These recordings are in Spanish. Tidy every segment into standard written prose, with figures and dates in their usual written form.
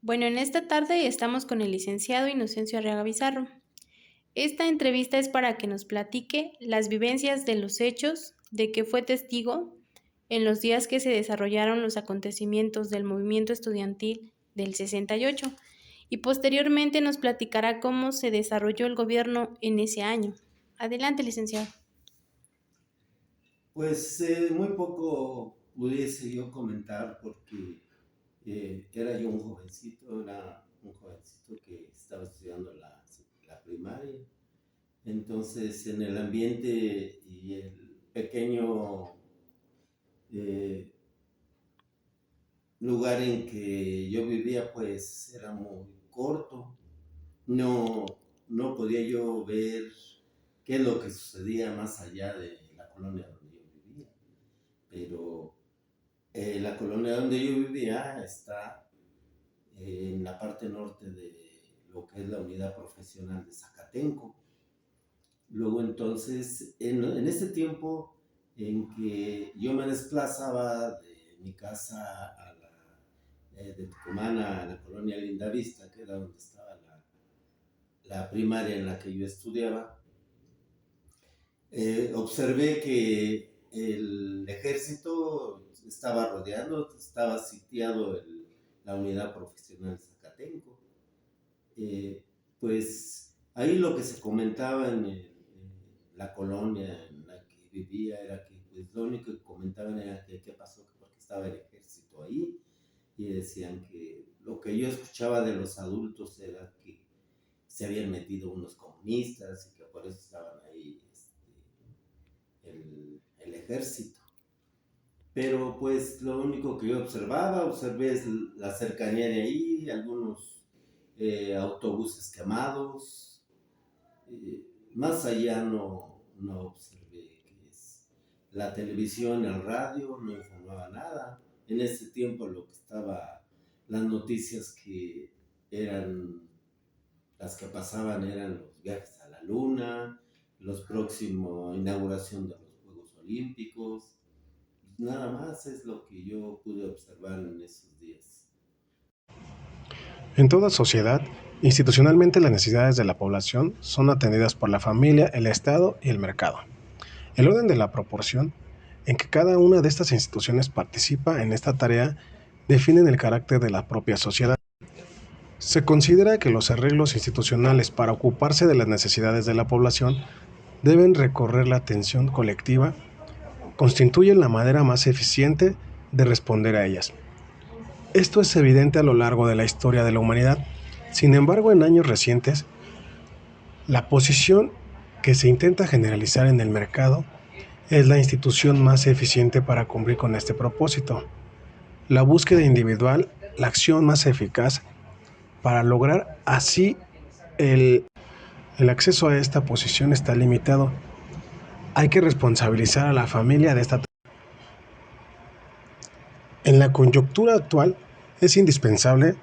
Bueno, en esta tarde estamos con el licenciado Inocencio Arriaga Bizarro. Esta entrevista es para que nos platique las vivencias de los hechos de que fue testigo en los días que se desarrollaron los acontecimientos del movimiento estudiantil del 68 y posteriormente nos platicará cómo se desarrolló el gobierno en ese año. Adelante, licenciado. Pues muy poco pudiese yo comentar porque era yo un jovencito, que estaba estudiando la primaria. Entonces, en el ambiente y el pequeño eh, lugar en que yo vivía, pues era muy corto. No, no podía yo ver qué es lo que sucedía más allá de la colonia donde yo vivía. Pero la colonia donde yo vivía está en la parte norte de lo que es la unidad profesional de Zacatenco. Luego entonces, en ese tiempo en que yo me desplazaba de mi casa de Tucumán a la colonia Lindavista, que era donde estaba la primaria en la que yo estudiaba, observé que el ejército estaba rodeando, estaba sitiado la unidad profesional de Zacatenco. Pues ahí lo que se comentaba en la colonia en la que vivía era que pues, lo único que comentaban era que qué pasó, porque estaba el ejército ahí, y decían que lo que yo escuchaba de los adultos era que se habían metido unos comunistas y que por eso estaban ahí el ejército. Pero pues lo único que yo observé es la cercanía de ahí, algunos autobuses quemados. Más allá no observé que es la televisión, el radio, no informaba nada. En ese tiempo lo que estaba, las noticias que eran, las que pasaban eran los viajes a la luna, los próximos inauguración de los Juegos Olímpicos. Nada más es lo que yo pude observar en esos días. En toda sociedad, institucionalmente las necesidades de la población son atendidas por la familia, el Estado y el mercado. El orden de la proporción en que cada una de estas instituciones participa en esta tarea definen el carácter de la propia sociedad. Se considera que los arreglos institucionales para ocuparse de las necesidades de la población deben recorrer la atención colectiva, constituyen la manera más eficiente de responder a ellas. Esto es evidente a lo largo de la historia de la humanidad. Sin embargo, en años recientes, la posición que se intenta generalizar en el mercado es la institución más eficiente para cumplir con este propósito. La búsqueda individual, la acción más eficaz para lograr así el acceso a esta posición está limitado. Hay que responsabilizar a la familia de esta tarea. En la coyuntura actual es indispensable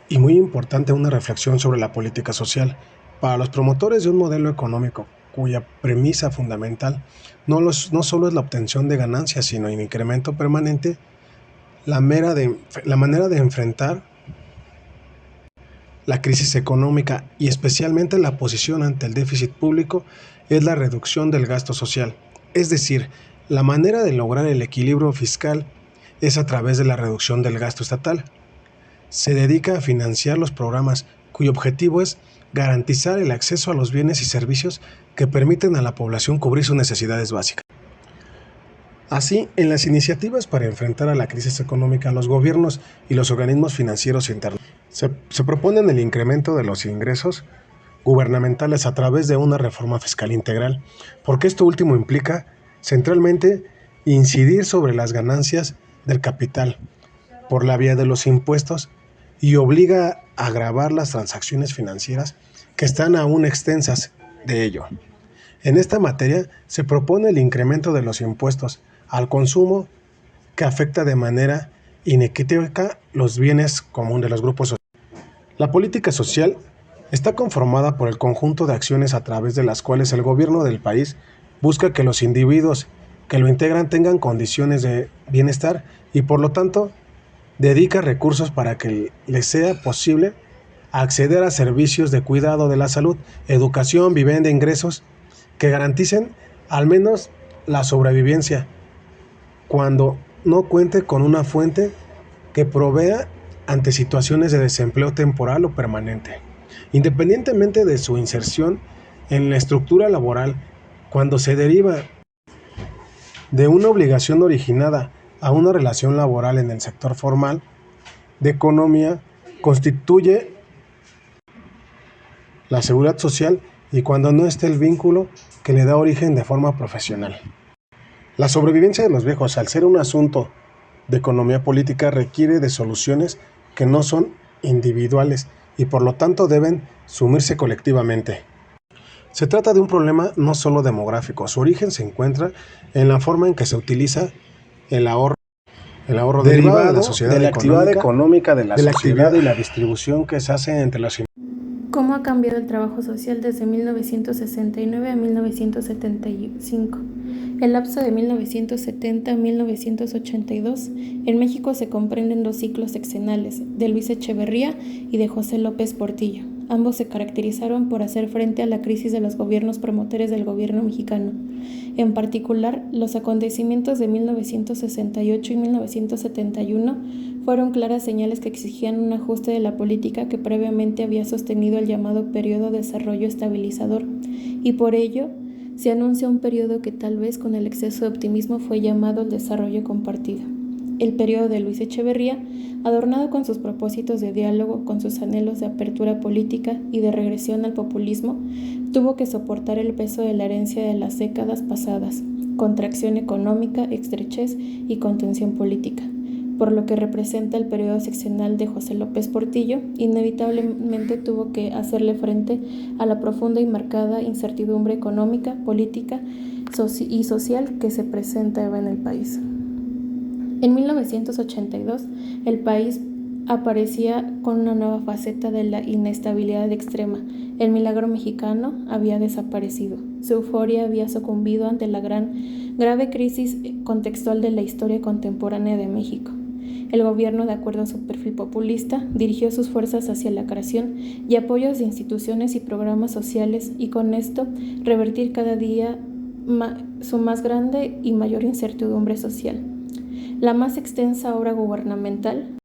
y muy importante una reflexión sobre la política social. Para los promotores de un modelo económico cuya premisa fundamental no solo es la obtención de ganancias, sino el incremento permanente, la manera de enfrentar la crisis económica y especialmente la posición ante el déficit público es la reducción del gasto social. Es decir, la manera de lograr el equilibrio fiscal es a través de la reducción del gasto estatal. Se dedica a financiar los programas cuyo objetivo es garantizar el acceso a los bienes y servicios que permiten a la población cubrir sus necesidades básicas. Así, en las iniciativas para enfrentar a la crisis económica, los gobiernos y los organismos financieros internacionales se proponen el incremento de los ingresos gubernamentales a través de una reforma fiscal integral, porque esto último implica, centralmente, incidir sobre las ganancias del capital por la vía de los impuestos y obliga a gravar las transacciones financieras que están aún extensas de ello. En esta materia se propone el incremento de los impuestos al consumo que afecta de manera inequívoca los bienes comunes de los grupos sociales. La política social está conformada por el conjunto de acciones a través de las cuales el gobierno del país busca que los individuos que lo integran tengan condiciones de bienestar y por lo tanto dedica recursos para que les sea posible acceder a servicios de cuidado de la salud, educación, vivienda, ingresos que garanticen al menos la sobrevivencia cuando no cuente con una fuente que provea ante situaciones de desempleo temporal o permanente. Independientemente de su inserción en la estructura laboral, cuando se deriva de una obligación originada a una relación laboral en el sector formal de economía, constituye la seguridad social y cuando no esté el vínculo que le da origen de forma profesional. La sobrevivencia de los viejos, al ser un asunto de economía política, requiere de soluciones que no son individuales y por lo tanto deben sumirse colectivamente. Se trata de un problema no solo demográfico, su origen se encuentra en la forma en que se utiliza el ahorro derivado de la sociedad, de la actividad económica de la actividad y la distribución que se hace entre los. ¿Cómo ha cambiado el trabajo social desde 1969 a 1975? El lapso de 1970 a 1982, en México se comprenden dos ciclos sexenales, de Luis Echeverría y de José López Portillo. Ambos se caracterizaron por hacer frente a la crisis de los gobiernos promotores del gobierno mexicano. En particular, los acontecimientos de 1968 y 1971 fueron claras señales que exigían un ajuste de la política que previamente había sostenido el llamado periodo de desarrollo estabilizador, y por ello se anuncia un periodo que tal vez con el exceso de optimismo fue llamado el desarrollo compartido. El periodo de Luis Echeverría, adornado con sus propósitos de diálogo, con sus anhelos de apertura política y de regresión al populismo, tuvo que soportar el peso de la herencia de las décadas pasadas, contracción económica, estrechez y contención política. Por lo que representa el periodo sexenal de José López Portillo, inevitablemente tuvo que hacerle frente a la profunda y marcada incertidumbre económica, política y social que se presentaba en el país. En 1982, el país aparecía con una nueva faceta de la inestabilidad extrema. El milagro mexicano había desaparecido. Su euforia había sucumbido ante la grave crisis contextual de la historia contemporánea de México. El gobierno, de acuerdo a su perfil populista, dirigió sus fuerzas hacia la creación y apoyos de instituciones y programas sociales y con esto revertir cada día su más grande y mayor incertidumbre social. La más extensa obra gubernamental